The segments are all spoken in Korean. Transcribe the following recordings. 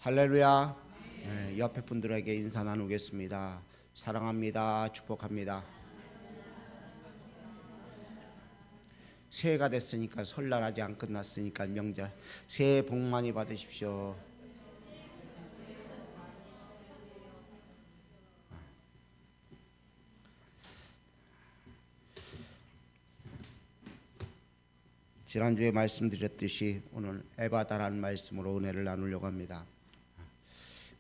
할렐루야. 네, 옆에 분들에게 인사 나누겠습니다. 사랑합니다. 축복합니다. 새해가 됐으니까 설날 아직 안 끝났으니까 명절 새해 복 많이 받으십시오. 지난주에 말씀드렸듯이 오늘 에바다라는 말씀으로 은혜를 나누려고 합니다.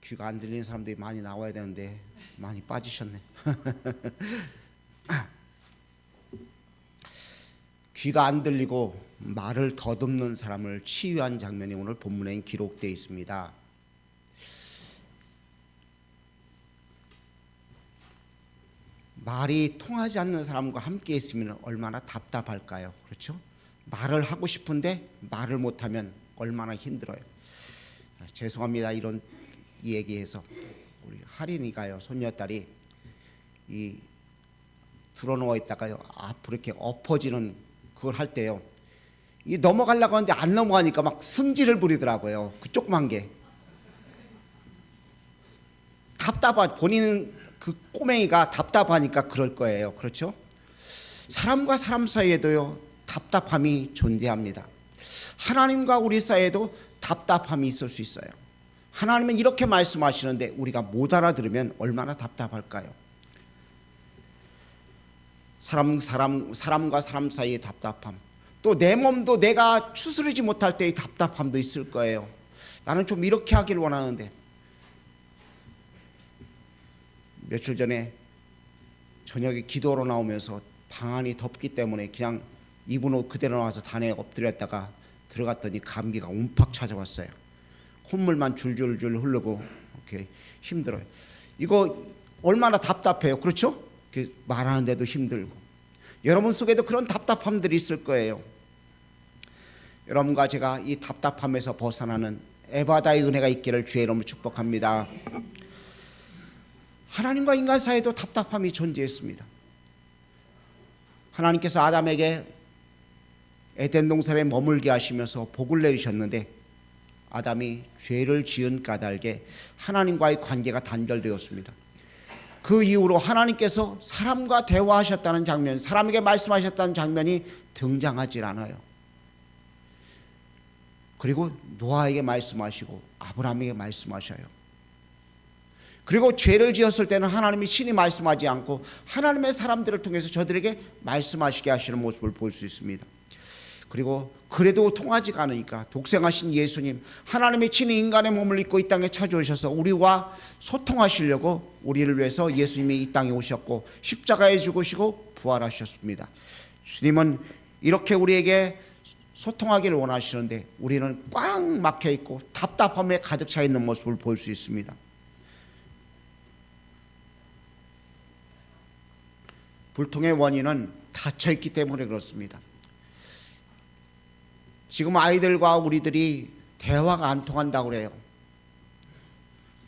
귀가 안 들리는 사람들이 많이 나와야 되는데 많이 빠지셨네. 귀가 안 들리고 말을 더듬는 사람을 치유한 장면이 오늘 본문에 기록되어 있습니다. 말이 통하지 않는 사람과 함께 있으면 얼마나 답답할까요? 그렇죠? 말을 하고 싶은데 말을 못하면 얼마나 힘들어요. 죄송합니다. 이런 얘기해서 우리 할인이가요, 손녀딸이 이 들어누워 있다가요 앞으로 이렇게 엎어지는 그걸 할 때요, 이 넘어가려고 하는데 안 넘어가니까 막 승질을 부리더라고요. 그 조그만 게 답답한, 본인 그 꼬맹이가 답답하니까 그럴 거예요. 그렇죠? 사람과 사람 사이에도요 답답함이 존재합니다. 하나님과 우리 사이에도 답답함이 있을 수 있어요. 하나님은 이렇게 말씀하시는데 우리가 못 알아들으면 얼마나 답답할까요? 사람과 사람 사이의 답답함, 또 내 몸도 내가 추스르지 못할 때의 답답함도 있을 거예요. 나는 좀 이렇게 하길 원하는데. 며칠 전에 저녁에 기도로 나오면서 방 안이 덥기 때문에 그냥 입은 옷 그대로 나와서 단에 엎드렸다가 들어갔더니 감기가 움팍 찾아왔어요. 콧물만 줄줄줄 흐르고 이렇게 힘들어요. 이거 얼마나 답답해요. 그렇죠? 말하는데도 힘들고. 여러분 속에도 그런 답답함들이 있을 거예요. 여러분과 제가 이 답답함에서 벗어나는 에바다의 은혜가 있기를 주의 이름으로 축복합니다. 하나님과 인간 사이에도 답답함이 존재했습니다. 하나님께서 아담에게 에덴 동산에 머물게 하시면서 복을 내리셨는데 아담이 죄를 지은 까닭에 하나님과의 관계가 단절되었습니다. 그 이후로 하나님께서 사람과 대화하셨다는 장면, 사람에게 말씀하셨다는 장면이 등장하지 않아요. 그리고 노아에게 말씀하시고 아브라함에게 말씀하셔요. 그리고 죄를 지었을 때는 하나님이 친히 말씀하지 않고 하나님의 사람들을 통해서 저들에게 말씀하시게 하시는 모습을 볼 수 있습니다. 그리고 그래도 통하지가 않으니까 독생하신 예수님, 하나님의 친히 인간의 몸을 입고 이 땅에 찾아오셔서 우리와 소통하시려고 우리를 위해서 예수님이 이 땅에 오셨고 십자가에 죽으시고 부활하셨습니다. 주님은 이렇게 우리에게 소통하기를 원하시는데 우리는 꽉 막혀 있고 답답함에 가득 차 있는 모습을 볼 수 있습니다. 불통의 원인은 닫혀 있기 때문에 그렇습니다. 지금 아이들과 우리들이 대화가 안 통한다고 그래요.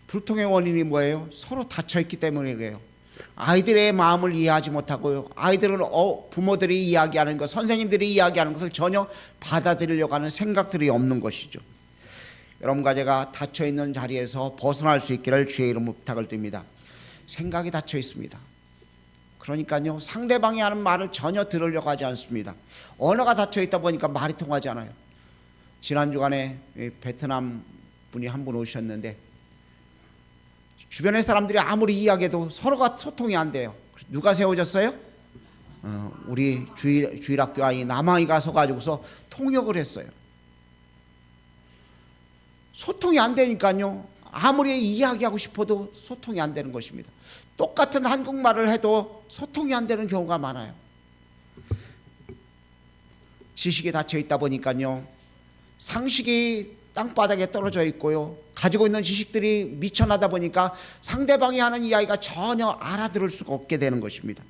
불통의 원인이 뭐예요? 서로 닫혀 있기 때문에 그래요. 아이들의 마음을 이해하지 못하고요, 아이들은 부모들이 이야기하는 것, 선생님들이 이야기하는 것을 전혀 받아들이려고 하는 생각들이 없는 것이죠. 여러분과 제가 닫혀 있는 자리에서 벗어날 수 있기를 주의 이름으로 부탁을 드립니다. 생각이 닫혀 있습니다. 그러니까요, 상대방이 하는 말을 전혀 들으려고 하지 않습니다. 언어가 닫혀 있다 보니까 말이 통하지 않아요. 지난 주간에 베트남 분이 한 분 오셨는데 주변의 사람들이 아무리 이야기해도 서로가 소통이 안 돼요. 누가 세워졌어요? 우리 주일학교 아이 남아이가 서가지고서 통역을 했어요. 소통이 안 되니까요, 아무리 이야기하고 싶어도 소통이 안 되는 것입니다. 똑같은 한국말을 해도 소통이 안 되는 경우가 많아요. 지식이 닫혀 있다 보니까요, 상식이 땅바닥에 떨어져 있고요, 가지고 있는 지식들이 미천하다 보니까 상대방이 하는 이야기가 전혀 알아들을 수가 없게 되는 것입니다.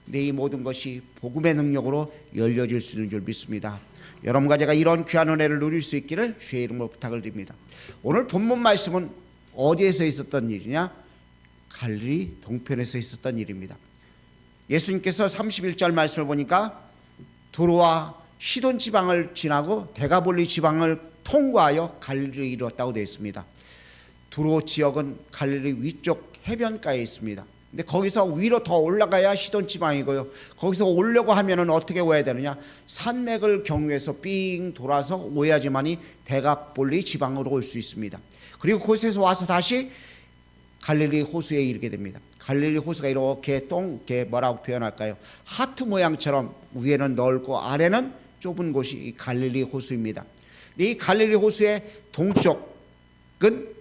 근데 이 모든 것이 복음의 능력으로 열려질 수 있는 줄 믿습니다. 여러분과 제가 이런 귀한 은혜를 누릴 수 있기를 주의 이름으로 부탁을 드립니다. 오늘 본문 말씀은 어디에서 있었던 일이냐? 갈릴리 동편에서 있었던 일입니다. 예수님께서 31절 말씀을 보니까 도로와 시돈 지방을 지나고 데가볼리 지방을 통과하여 갈릴리를 이루었다고 되어 있습니다. 두로 지역은 갈릴리 위쪽 해변가에 있습니다. 근데 거기서 위로 더 올라가야 시돈 지방이고요. 거기서 오려고 하면은 어떻게 와야 되느냐? 산맥을 경유해서 삥 돌아서 오야지만이 대각볼리 지방으로 올 수 있습니다. 그리고 그곳에서 와서 다시 갈릴리 호수에 이르게 됩니다. 갈릴리 호수가 이렇게 뭐라고 표현할까요? 하트 모양처럼 위에는 넓고 아래는 좁은 곳이 이 갈릴리 호수입니다. 이 갈릴리 호수의 동쪽은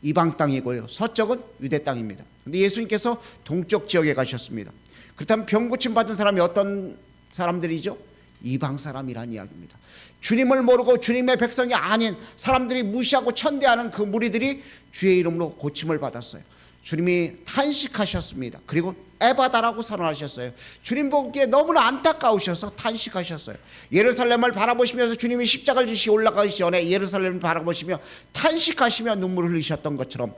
이방 땅이고요, 서쪽은 유대 땅입니다. 근데 예수님께서 동쪽 지역에 가셨습니다. 그렇다면 병 고침 받은 사람이 어떤 사람들이죠? 이방 사람이란 이야기입니다. 주님을 모르고 주님의 백성이 아닌 사람들이 무시하고 천대하는 그 무리들이 주의 이름으로 고침을 받았어요. 주님이 탄식하셨습니다. 그리고 에바다라고 선언하셨어요. 주님 보기에 너무나 안타까우셔서 탄식하셨어요. 예루살렘을 바라보시면서 주님이 십자가를 지시고 올라가기 전에 예루살렘을 바라보시며 탄식하시며 눈물을 흘리셨던 것처럼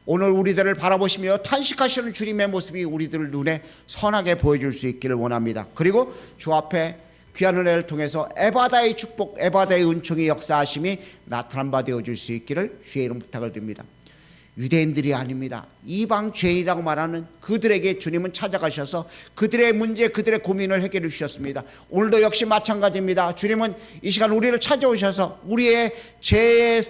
오늘 우리들을 바라보시며 탄식하시는 주님의 모습이 우리들 눈에 선하게 보여줄 수 있기를 원합니다. 그리고 주 앞에 귀한 은혜를 통해서 에바다의 축복, 에바다의 은총의 역사하심이 나타난 바 되어줄 수 있기를 주의 이름 부탁을 드립니다. 유대인들이 아닙니다. 이방 죄인이라고 말하는 그들에게 주님은 찾아가셔서 그들의 문제, 그들의 고민을 해결해 주셨습니다. 오늘도 역시 마찬가지입니다. 주님은 이 시간 우리를 찾아오셔서 우리의 죄의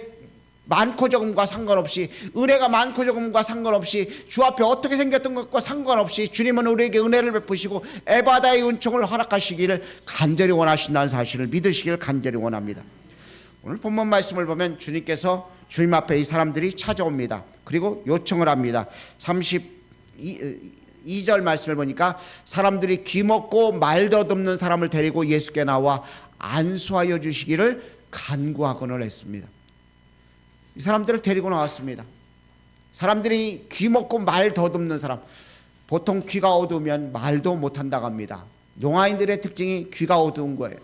많고 적음과 상관없이, 은혜가 많고 적음과 상관없이, 주 앞에 어떻게 생겼던 것과 상관없이 주님은 우리에게 은혜를 베푸시고 에바다의 은총을 허락하시기를 간절히 원하신다는 사실을 믿으시기를 간절히 원합니다. 오늘 본문 말씀을 보면 주님께서 주님 앞에 이 사람들이 찾아옵니다. 그리고 요청을 합니다. 32절 말씀을 보니까 사람들이 귀먹고 말 더듬는 사람을 데리고 예수께 나와 안수하여 주시기를 간구하곤을 했습니다. 이 사람들을 데리고 나왔습니다. 사람들이 귀먹고 말 더듬는 사람, 보통 귀가 어두우면 말도 못한다고 합니다. 농아인들의 특징이 귀가 어두운 거예요.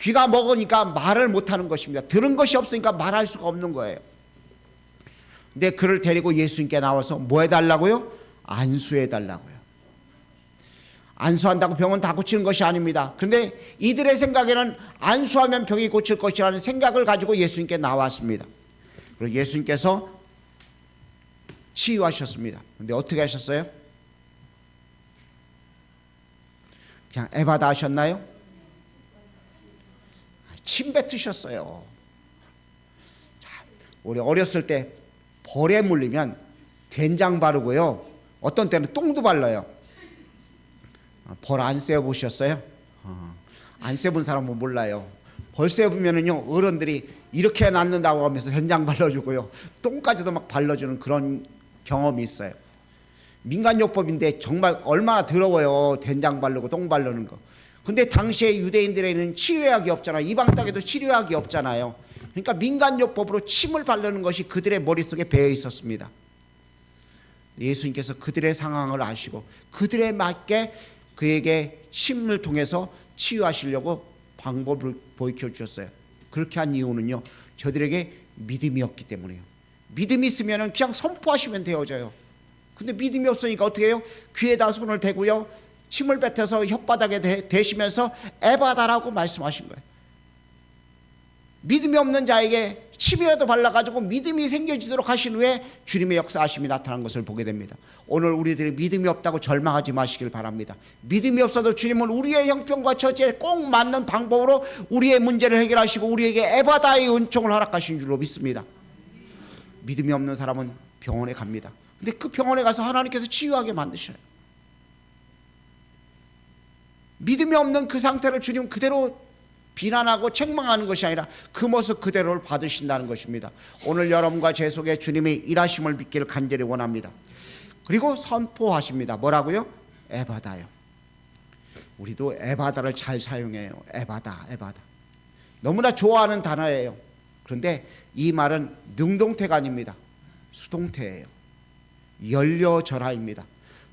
귀가 먹으니까 말을 못하는 것입니다. 들은 것이 없으니까 말할 수가 없는 거예요. 근데 그를 데리고 예수님께 나와서 뭐 해달라고요? 안수해달라고요. 안수한다고 병은 다 고치는 것이 아닙니다. 그런데 이들의 생각에는 안수하면 병이 고칠 것이라는 생각을 가지고 예수님께 나왔습니다. 그리고 예수님께서 치유하셨습니다. 그런데 어떻게 하셨어요? 그냥 에바다 하셨나요? 침 뱉으셨어요. 우리 어렸을 때 벌에 물리면 된장 바르고요, 어떤 때는 똥도 발라요. 벌 안 쐬보셨어요? 안 쐬본 사람은 몰라요. 벌 쐬보면은요, 어른들이 이렇게 낫는다고 하면서 된장 발라주고요, 똥까지도 막 발라주는 그런 경험이 있어요. 민간요법인데 정말 얼마나 더러워요, 된장 바르고 똥 바르는 거. 근데 당시에 유대인들에는 치료약이 없잖아요. 이방 땅에도 치료약이 없잖아요. 그러니까 민간요법으로 침을 바르는 것이 그들의 머릿속에 배어 있었습니다. 예수님께서 그들의 상황을 아시고 그들에 맞게 그에게 침을 통해서 치유하시려고 방법을 보여 주셨어요. 그렇게 한 이유는요, 저들에게 믿음이 없기 때문이에요. 믿음이 있으면 그냥 선포하시면 되어져요. 근데 믿음이 없으니까 어떻게 해요? 귀에다 손을 대고요, 침을 뱉어서 혓바닥에 대시면서 에바다라고 말씀하신 거예요. 믿음이 없는 자에게 침이라도 발라가지고 믿음이 생겨지도록 하신 후에 주님의 역사하심이 나타난 것을 보게 됩니다. 오늘 우리들이 믿음이 없다고 절망하지 마시길 바랍니다. 믿음이 없어도 주님은 우리의 형편과 처지에 꼭 맞는 방법으로 우리의 문제를 해결하시고 우리에게 에바다의 은총을 허락하신 줄로 믿습니다. 믿음이 없는 사람은 병원에 갑니다. 근데 그 병원에 가서 하나님께서 치유하게 만드셔요. 믿음이 없는 그 상태를 주님 그대로 비난하고 책망하는 것이 아니라 그 모습 그대로를 받으신다는 것입니다. 오늘 여러분과 제 속에 주님의 일하심을 믿기를 간절히 원합니다. 그리고 선포하십니다. 뭐라고요? 에바다요. 우리도 에바다를 잘 사용해요. 에바다, 에바다. 너무나 좋아하는 단어예요. 그런데 이 말은 능동태가 아닙니다. 수동태예요. 열려져라입니다.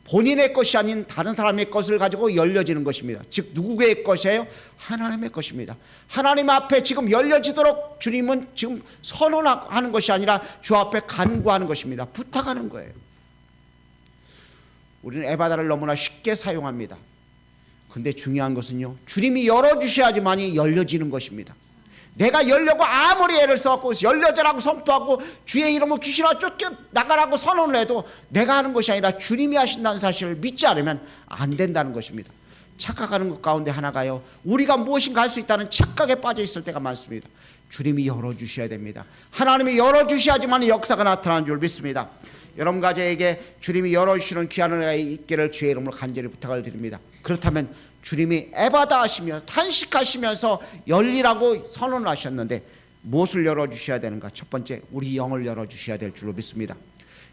본인의 것이 아닌 다른 사람의 것을 가지고 열려지는 것입니다. 즉 누구의 것이에요? 하나님의 것입니다. 하나님 앞에 지금 열려지도록 주님은 지금 선언하는 것이 아니라 주 앞에 간구하는 것입니다. 부탁하는 거예요. 우리는 에바다를 너무나 쉽게 사용합니다. 근데 중요한 것은요, 주님이 열어주셔야지만이 열려지는 것입니다. 내가 열려고 아무리 애를 써갖고 열려져라고 선포하고 주의 이름으로 귀신아 쫓겨나가라고 선언을 해도 내가 하는 것이 아니라 주님이 하신다는 사실을 믿지 않으면 안 된다는 것입니다. 착각하는 것 가운데 하나가요, 우리가 무엇인가 할 수 있다는 착각에 빠져 있을 때가 많습니다. 주님이 열어주셔야 됩니다. 하나님이 열어주셔야지만 역사가 나타나는 줄 믿습니다. 여러분과 저에게 주님이 열어주시는 귀한 은혜가 있기를 주의 이름으로 간절히 부탁을 드립니다. 그렇다면 주님이 에바다 하시며 탄식하시면서 열리라고 선언을 하셨는데 무엇을 열어주셔야 되는가? 첫 번째, 우리 영을 열어주셔야 될 줄로 믿습니다.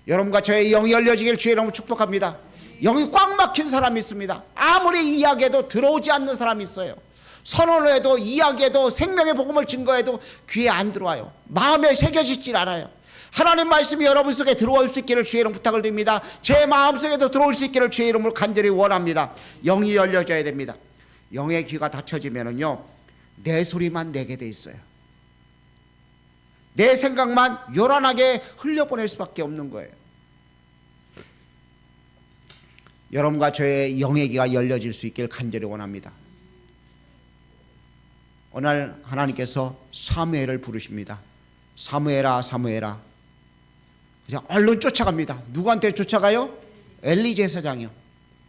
여러분과 저의 영이 열려지길 주의 이름으로 축복합니다. 영이 꽉 막힌 사람이 있습니다. 아무리 이야기해도 들어오지 않는 사람이 있어요. 선언을 해도 이야기해도 생명의 복음을 증거해도 귀에 안 들어와요. 마음에 새겨지질 않아요. 하나님 말씀이 여러분 속에 들어올 수 있기를 주의 이름 부탁을 드립니다. 제 마음속에도 들어올 수 있기를 주의 이름으로 간절히 원합니다. 영이 열려져야 됩니다. 영의 귀가 닫혀지면은요, 내 소리만 내게 돼 있어요. 내 생각만 요란하게 흘려보낼 수밖에 없는 거예요. 여러분과 저의 영의 귀가 열려질 수 있기를 간절히 원합니다. 오늘 하나님께서 사무엘을 부르십니다. 사무엘아 사무엘아. 그냥 얼른 쫓아갑니다. 누구한테 쫓아가요? 엘리 제사장이요.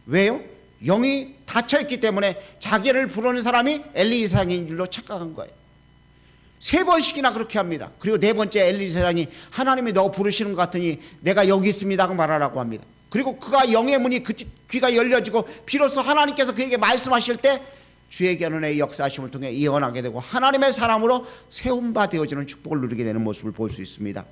왜요? 영이 닫혀있기 때문에 자기를 부르는 사람이 엘리 제사장인 줄로 착각한 거예요. 3번씩이나 그렇게 합니다. 그리고 4번째 엘리 제사장이 하나님이 너 부르시는 것 같으니 내가 여기 있습니다 하고 말하라고 합니다. 그리고 그가 영의 문이 그 귀가 열려지고 비로소 하나님께서 그에게 말씀하실 때 주의 견인의 역사하심을 통해 예언하게 되고 하나님의 사람으로 세움바 되어지는 축복을 누리게 되는 모습을 볼 수 있습니다.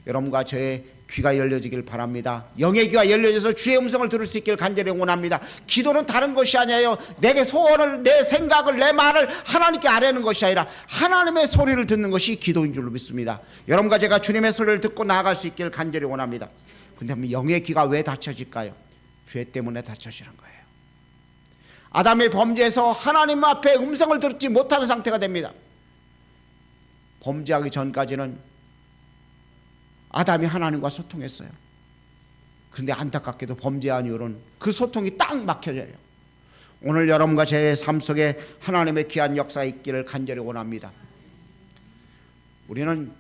여러분과 저의 귀가 열려지길 바랍니다. 영의 귀가 열려져서 주의 음성을 들을 수 있기를 간절히 원합니다. 기도는 다른 것이 아니에요. 내게 소원을, 내 생각을, 내 말을 하나님께 아뢰는 것이 아니라 하나님의 소리를 듣는 것이 기도인 줄로 믿습니다. 여러분과 제가 주님의 소리를 듣고 나아갈 수 있기를 간절히 원합니다. 근데 영의 귀가 왜 닫혀질까요? 죄 때문에 닫혀지는 거예요. 아담의 범죄에서 하나님 앞에 음성을 듣지 못하는 상태가 됩니다. 범죄하기 전까지는 아담이 하나님과 소통했어요. 그런데 안타깝게도 범죄한 이후로는 그 소통이 딱 막혀져요. 오늘 여러분과 제 삶 속에 하나님의 귀한 역사가 있기를 간절히 원합니다. 우리는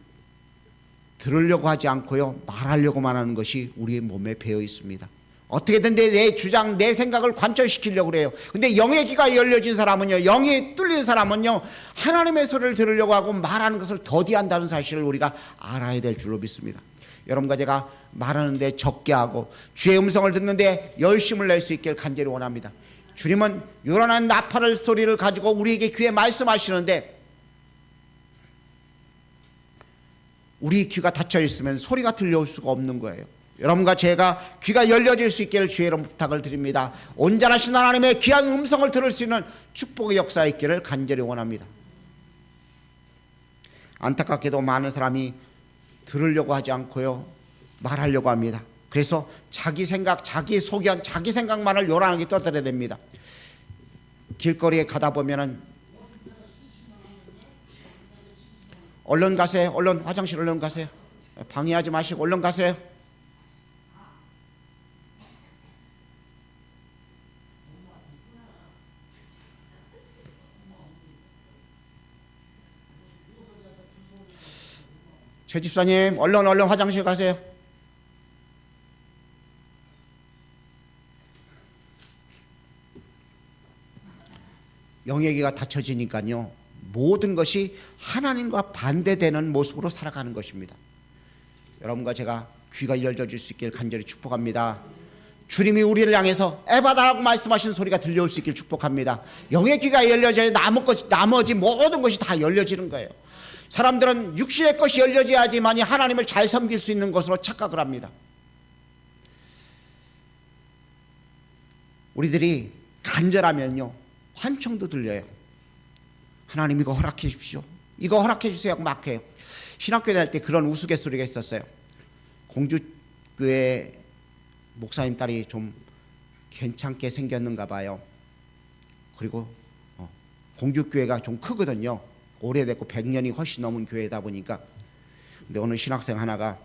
들으려고 하지 않고요, 말하려고만 하는 것이 우리의 몸에 배어 있습니다. 어떻게든 내 주장, 내 생각을 관철시키려고 그래요. 근데 영의 귀가 열려진 사람은요, 영이 뚫린 사람은요, 하나님의 소리를 들으려고 하고 말하는 것을 더디한다는 사실을 우리가 알아야 될 줄로 믿습니다. 여러분과 제가 말하는데 적게 하고 주의 음성을 듣는데 열심을 낼 수 있기를 간절히 원합니다. 주님은 요란한 나팔을 소리를 가지고 우리에게 귀에 말씀하시는데 우리 귀가 닫혀 있으면 소리가 들려올 수가 없는 거예요. 여러분과 제가 귀가 열려질 수 있기를 주의 이름 부탁을 드립니다. 온전하신 하나님의 귀한 음성을 들을 수 있는 축복의 역사가 있기를 간절히 원합니다. 안타깝게도 많은 사람이 들으려고 하지 않고요, 말하려고 합니다. 그래서 자기 생각, 자기 소견, 자기 생각만을 요란하게 떠들어댑니다. 길거리에 가다 보면은 얼른 가세요. 얼른 화장실 얼른 가세요. 방해하지 마시고 얼른 가세요. 최 집사님 얼른 화장실 가세요. 영의 귀가 닫혀지니까요, 모든 것이 하나님과 반대되는 모습으로 살아가는 것입니다. 여러분과 제가 귀가 열려질 수 있길 간절히 축복합니다. 주님이 우리를 향해서 에바다라고 말씀하신 소리가 들려올 수 있길 축복합니다. 영의 귀가 열려져야 나머지 모든 것이 다 열려지는 거예요. 사람들은 육신의 것이 열려져야지만이 하나님을 잘 섬길 수 있는 것으로 착각을 합니다. 우리들이 간절하면요, 환청도 들려요. 하나님 이거 허락해 주십시오. 이거 허락해 주세요 하고 막 해요. 신학교에 다닐 때 그런 우스갯소리가 있었어요. 공주교회 목사님 딸이 좀 괜찮게 생겼는가 봐요. 그리고 공주교회가 좀 크거든요. 오래됐고 100년이 훨씬 넘은 교회다 보니까. 근데 어느 신학생 하나가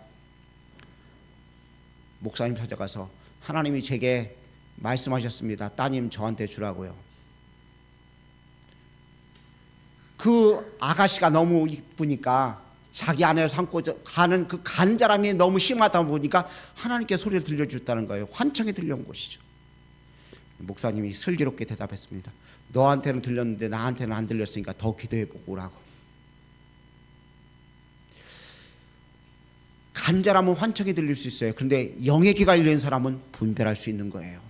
목사님 찾아가서 하나님이 제게 말씀하셨습니다. 따님 저한테 주라고요. 그 아가씨가 너무 이쁘니까 자기 아내를 삼고 가는 그 간절함이 너무 심하다 보니까 하나님께 소리를 들려줬다는 거예요. 환청이 들려온 것이죠. 목사님이 슬기롭게 대답했습니다. 너한테는 들렸는데 나한테는 안 들렸으니까 더 기도해보고 오라고. 간절함은 환청이 들릴 수 있어요. 그런데 영의 귀가 열린 사람은 분별할 수 있는 거예요.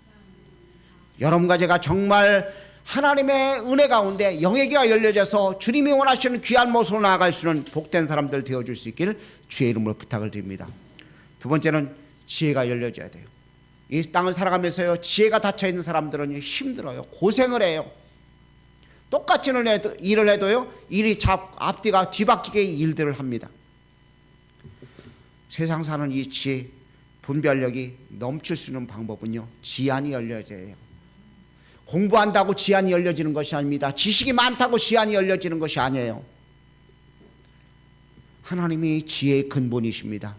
여러분과 제가 정말 하나님의 은혜 가운데 영의 귀가 열려져서 주님이 원하시는 귀한 모습으로 나아갈 수 있는 복된 사람들 되어줄 수 있기를 주의 이름으로 부탁을 드립니다. 두 번째는 지혜가 열려져야 돼요. 이 땅을 살아가면서요, 지혜가 닫혀있는 사람들은 힘들어요. 고생을 해요. 똑같이 일을 해도요, 일이 앞뒤가 뒤바뀌게 일들을 합니다. 세상 사는 이 지혜, 분별력이 넘칠 수 있는 방법은요, 지안이 열려져야 해요. 공부한다고 지안이 열려지는 것이 아닙니다. 지식이 많다고 지안이 열려지는 것이 아니에요. 하나님이 지혜의 근본이십니다.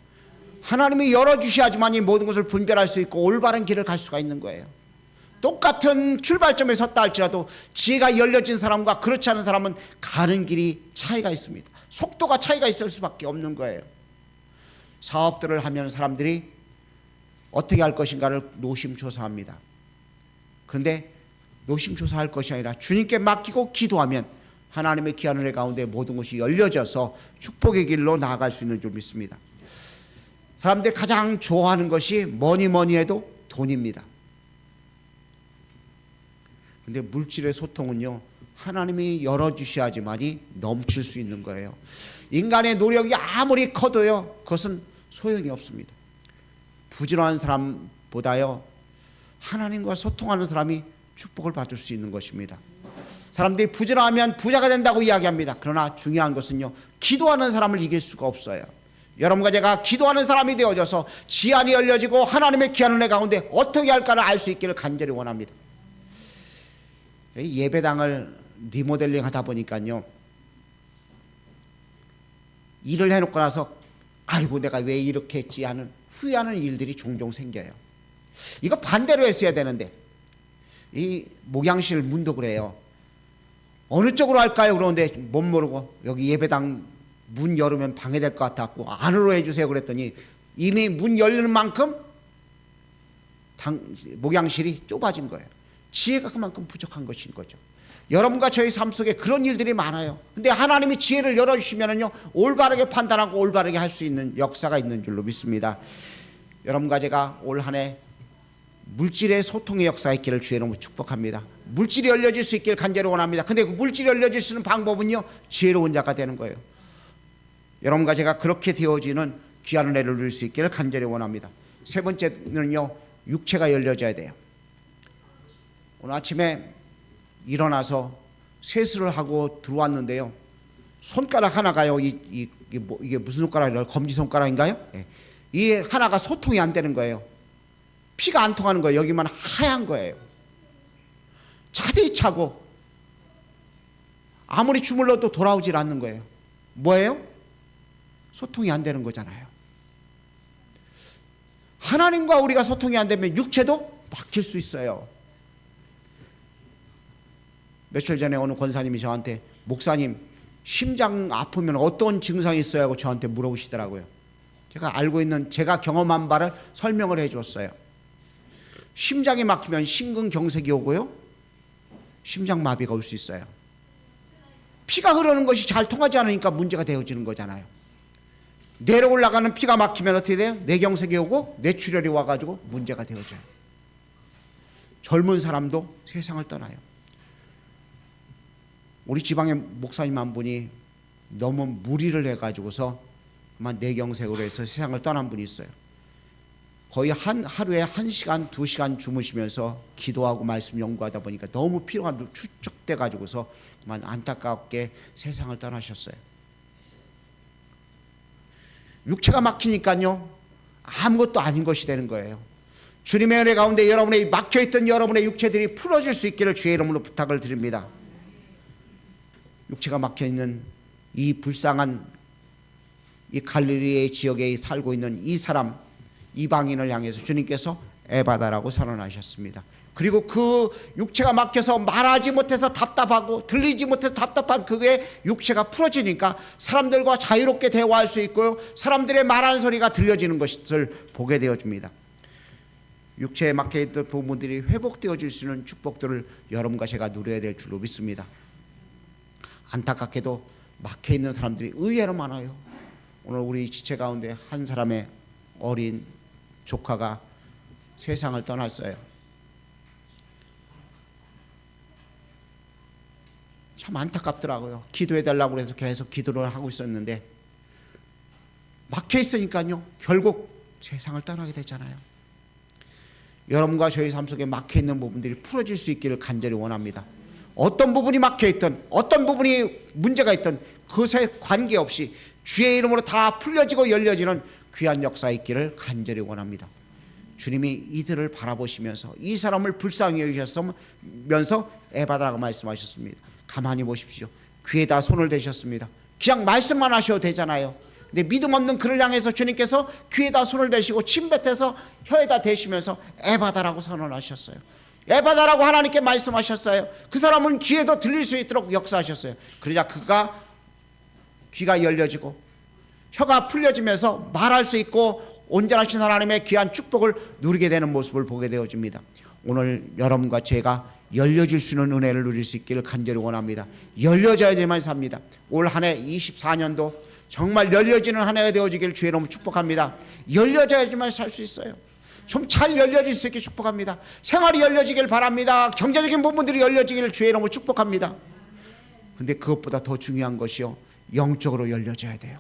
하나님이 열어주셔야지만 이 모든 것을 분별할 수 있고 올바른 길을 갈 수가 있는 거예요. 똑같은 출발점에 섰다 할지라도 지혜가 열려진 사람과 그렇지 않은 사람은 가는 길이 차이가 있습니다. 속도가 차이가 있을 수밖에 없는 거예요. 사업들을 하면 사람들이 어떻게 할 것인가를 노심초사합니다. 그런데 노심초사할 것이 아니라 주님께 맡기고 기도하면 하나님의 귀한 은혜 가운데 모든 것이 열려져서 축복의 길로 나아갈 수 있는 줄 믿습니다. 사람들이 가장 좋아하는 것이 뭐니 해도 돈입니다. 그런데 물질의 소통은요, 하나님이 열어주셔야지만이 넘칠 수 있는 거예요. 인간의 노력이 아무리 커도요, 그것은 소용이 없습니다. 부지런한 사람보다요, 하나님과 소통하는 사람이 축복을 받을 수 있는 것입니다. 사람들이 부지런하면 부자가 된다고 이야기합니다. 그러나 중요한 것은요, 기도하는 사람을 이길 수가 없어요. 여러분과 제가 기도하는 사람이 되어져서 지안이 열려지고 하나님의 귀한 은혜 가운데 어떻게 할까를 알 수 있기를 간절히 원합니다. 예배당을 리모델링 하다 보니까요, 일을 해놓고 나서 아이고 내가 왜 이렇게 했지 하는 후회하는 일들이 종종 생겨요. 이거 반대로 했어야 되는데, 이 목양실 문도 그래요. 어느 쪽으로 할까요? 그러는데 못 모르고 여기 예배당 문 열으면 방해될 것 같았고 안으로 해주세요 그랬더니 이미 문 열리는 만큼 목양실이 좁아진 거예요. 지혜가 그만큼 부족한 것인 거죠. 여러분과 저희 삶 속에 그런 일들이 많아요. 근데 하나님이 지혜를 열어주시면은요, 올바르게 판단하고 올바르게 할 수 있는 역사가 있는 줄로 믿습니다. 여러분과 제가 올 한 해 물질의 소통의 역사가 있기를 주의 이름으로 축복합니다. 물질이 열려질 수 있기를 간절히 원합니다. 근데 그 물질이 열려질 수 있는 방법은요, 지혜로운 자가 되는 거예요. 여러분과 제가 그렇게 되어지는 귀한 은혜를 누릴 수 있기를 간절히 원합니다. 세 번째는요, 육체가 열려져야 돼요. 오늘 아침에 일어나서 세수를 하고 들어왔는데요, 손가락 하나가요, 이게 무슨 손가락이에요? 검지손가락인가요? 네. 이 하나가 소통이 안 되는 거예요. 피가 안 통하는 거예요. 여기만 하얀 거예요. 차디 차고 아무리 주물러도 돌아오질 않는 거예요. 뭐예요? 소통이 안 되는 거잖아요. 하나님과 우리가 소통이 안 되면 육체도 막힐 수 있어요. 며칠 전에 어느 권사님이 저한테 목사님 심장 아프면 어떤 증상이 있어요? 하고 저한테 물어보시더라고요. 제가 알고 있는, 제가 경험한 바를 설명을 해줬어요. 심장이 막히면 심근경색이 오고요, 심장마비가 올 수 있어요. 피가 흐르는 것이 잘 통하지 않으니까 문제가 되어지는 거잖아요. 뇌로 올라가는 피가 막히면 어떻게 돼요? 뇌경색이 오고 뇌출혈이 와가지고 문제가 되어져요. 젊은 사람도 세상을 떠나요. 우리 지방의 목사님 한 분이 너무 무리를 해가지고서 뇌경색으로 해서 세상을 떠난 분이 있어요. 거의 하루에 1시간, 2시간 주무시면서 기도하고 말씀 연구하다 보니까 너무 피로가 축적돼 가지고서 그만 안타깝게 세상을 떠나셨어요. 육체가 막히니까요, 아무것도 아닌 것이 되는 거예요. 주님의 은혜 가운데 여러분의 막혀있던 여러분의 육체들이 풀어질 수 있기를 주의 이름으로 부탁을 드립니다. 육체가 막혀있는 이 불쌍한 이 갈릴리의 지역에 살고 있는 이 사람, 이방인을 향해서 주님께서 에바다라고 선언하셨습니다. 그리고 그 육체가 막혀서 말하지 못해서 답답하고 들리지 못해서 답답한 그의 육체가 풀어지니까 사람들과 자유롭게 대화할 수 있고요, 사람들의 말하는 소리가 들려지는 것을 보게 되어집니다. 육체에 막혀있던 부분들이 회복되어질 수 있는 축복들을 여러분과 제가 누려야 될 줄로 믿습니다. 안타깝게도 막혀있는 사람들이 의외로 많아요. 오늘 우리 지체 가운데 한 사람의 어린 조카가 세상을 떠났어요. 참 안타깝더라고요. 기도해달라고 해서 계속 기도를 하고 있었는데 막혀있으니까요 결국 세상을 떠나게 되잖아요. 여러분과 저희 삶 속에 막혀있는 부분들이 풀어질 수 있기를 간절히 원합니다. 어떤 부분이 막혀있든 어떤 부분이 문제가 있든 그것에 관계없이 주의 이름으로 다 풀려지고 열려지는 귀한 역사 있기를 간절히 원합니다. 주님이 이들을 바라보시면서 이 사람을 불쌍히 여기셨으면서 에바다라고 말씀하셨습니다. 가만히 보십시오. 귀에다 손을 대셨습니다. 그냥 말씀만 하셔도 되잖아요. 근데 믿음 없는 그를 향해서 주님께서 귀에다 손을 대시고 침뱉어서 혀에다 대시면서 에바다라고 선언하셨어요. 에바다라고 하나님께 말씀하셨어요. 그 사람은 귀에도 들릴 수 있도록 역사하셨어요. 그러자 그가 귀가 열려지고 혀가 풀려지면서 말할 수 있고 온전하신 하나님의 귀한 축복을 누리게 되는 모습을 보게 되어집니다. 오늘 여러분과 제가 열려질 수 있는 은혜를 누릴 수 있기를 간절히 원합니다. 열려져야지만 삽니다. 올 한 해 24년도 정말 열려지는 한 해가 되어지기를 주의 이름으로 축복합니다. 열려져야지만 살 수 있어요. 좀 잘 열려질 수 있게 축복합니다. 생활이 열려지길 바랍니다. 경제적인 부분들이 열려지기를 주의 이름으로 축복합니다. 근데 그것보다 더 중요한 것이요, 영적으로 열려져야 돼요.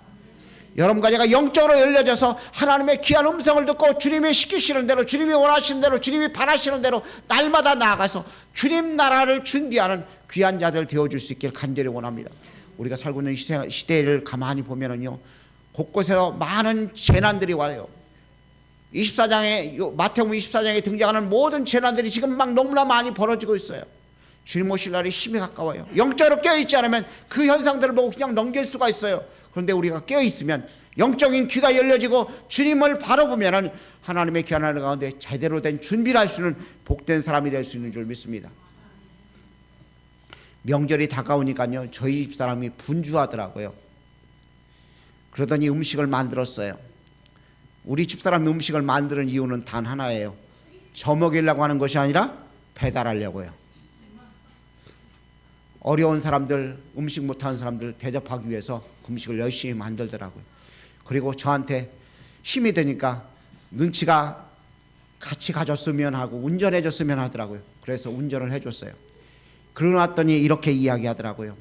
여러분과 제가 영적으로 열려져서 하나님의 귀한 음성을 듣고 주님이 시키시는 대로, 주님이 원하시는 대로, 주님이 바라시는 대로 날마다 나아가서 주님 나라를 준비하는 귀한 자들 되어줄 수 있기를 간절히 원합니다. 우리가 살고 있는 시대를 가만히 보면은요, 곳곳에서 많은 재난들이 와요. 24장에, 마태복음 24장에 등장하는 모든 재난들이 지금 막 너무나 많이 벌어지고 있어요. 주님 오실 날이 심히 가까워요. 영적으로 깨어있지 않으면 그 현상들을 보고 그냥 넘길 수가 있어요. 그런데 우리가 깨어있으면, 영적인 귀가 열려지고 주님을 바라보면 하나님의 귀한 하늘 가운데 제대로 된 준비를 할 수 있는 복된 사람이 될 수 있는 줄 믿습니다. 명절이 다가오니까요, 저희 집사람이 분주하더라고요. 그러더니 음식을 만들었어요. 우리 집사람이 음식을 만드는 이유는 단 하나예요. 저 먹이려고 하는 것이 아니라 배달하려고요. 어려운 사람들, 음식 못하는 사람들 대접하기 위해서 음식을 열심히 만들더라고요. 그리고 저한테 힘이 드니까 눈치가 같이 가줬으면 하고 운전해줬으면 하더라고요. 그래서 운전을 해줬어요. 그러고 났더니 이렇게 이야기하더라고요.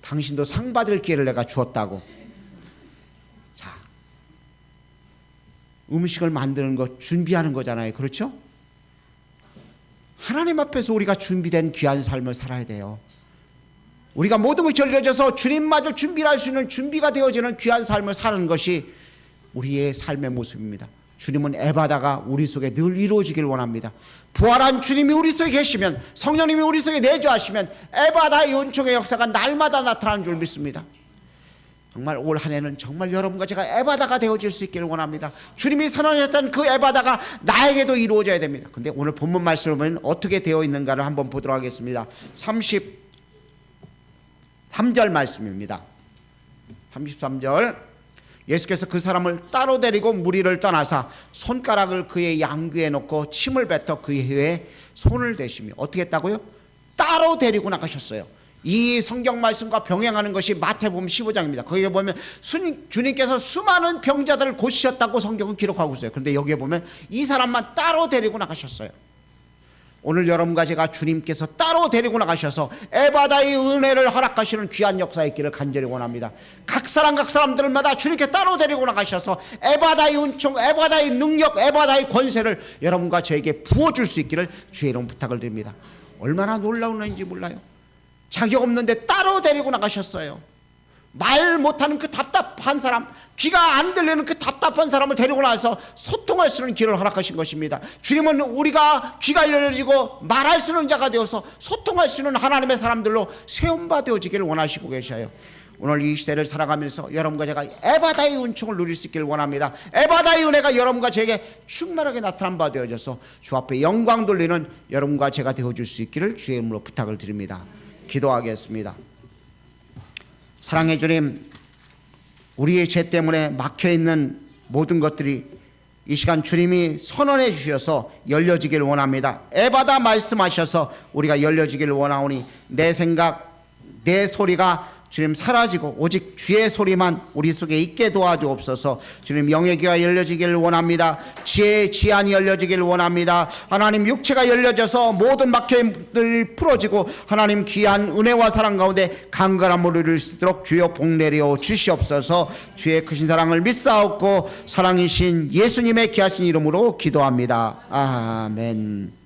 당신도 상 받을 기회를 내가 주었다고. 자, 음식을 만드는 거 준비하는 거잖아요. 그렇죠? 하나님 앞에서 우리가 준비된 귀한 삶을 살아야 돼요. 우리가 모든 것이 열려져서 주님마저 준비를 할 수 있는 준비가 되어지는 귀한 삶을 사는 것이 우리의 삶의 모습입니다. 주님은 에바다가 우리 속에 늘 이루어지길 원합니다. 부활한 주님이 우리 속에 계시면, 성령님이 우리 속에 내주하시면 에바다의 은총의 역사가 날마다 나타나는 줄 믿습니다. 정말 올 한 해는 정말 여러분과 제가 에바다가 되어질 수 있기를 원합니다. 주님이 선언했던 그 에바다가 나에게도 이루어져야 됩니다. 그런데 오늘 본문 말씀을 보면 어떻게 되어 있는가를 한번 보도록 하겠습니다. 33절 말씀입니다. 33절, 예수께서 그 사람을 따로 데리고 무리를 떠나사 손가락을 그의 양귀에 놓고 침을 뱉어 그의 혀에 손을 대시며, 어떻게 했다고요? 따로 데리고 나가셨어요. 이 성경 말씀과 병행하는 것이 마태복음 15장입니다. 거기에 보면 주님께서 수많은 병자들을 고치셨다고 성경은 기록하고 있어요. 그런데 여기에 보면 이 사람만 따로 데리고 나가셨어요. 오늘 여러분과 제가 주님께서 따로 데리고 나가셔서 에바다의 은혜를 허락하시는 귀한 역사 있기를 간절히 원합니다. 각 사람들마다 주님께 따로 데리고 나가셔서 에바다의 은총, 에바다의 능력, 에바다의 권세를 여러분과 저에게 부어줄 수 있기를 주의 이름 부탁을 드립니다. 얼마나 놀라운 일인지 몰라요. 자격 없는데 따로 데리고 나가셨어요. 말 못하는 그 답답한 사람, 귀가 안 들리는 그 답답한 사람을 데리고 나서 소통할 수 있는 길을 허락하신 것입니다. 주님은 우리가 귀가 열려지고 말할 수 있는 자가 되어서 소통할 수 있는 하나님의 사람들로 세움받아지기를 원하시고 계셔요. 오늘 이 시대를 살아가면서 여러분과 제가 에바다의 은총을 누릴 수 있기를 원합니다. 에바다의 은혜가 여러분과 제게 충만하게 나타난 바 되어져서 주 앞에 영광 돌리는 여러분과 제가 되어줄 수 있기를 주의 이름으로 부탁을 드립니다. 기도하겠습니다. 사랑의 주님, 우리의 죄 때문에 막혀있는 모든 것들이 이 시간 주님이 선언해 주셔서 열려지기를 원합니다. 에바다 말씀하셔서 우리가 열려지기를 원하오니 내 생각, 내 소리가 주님 사라지고 오직 주의 소리만 우리 속에 있게 도와주옵소서. 주님 영의 귀가 열려지기를 원합니다. 지혜의 지안이 열려지기를 원합니다. 하나님 육체가 열려져서 모든 막힘들이 풀어지고 하나님 귀한 은혜와 사랑 가운데 강건함을 누릴 수 있도록 주여 복 내려 주시옵소서. 주의 크신 사랑을 믿사옵고 사랑이신 예수님의 귀하신 이름으로 기도합니다. 아멘.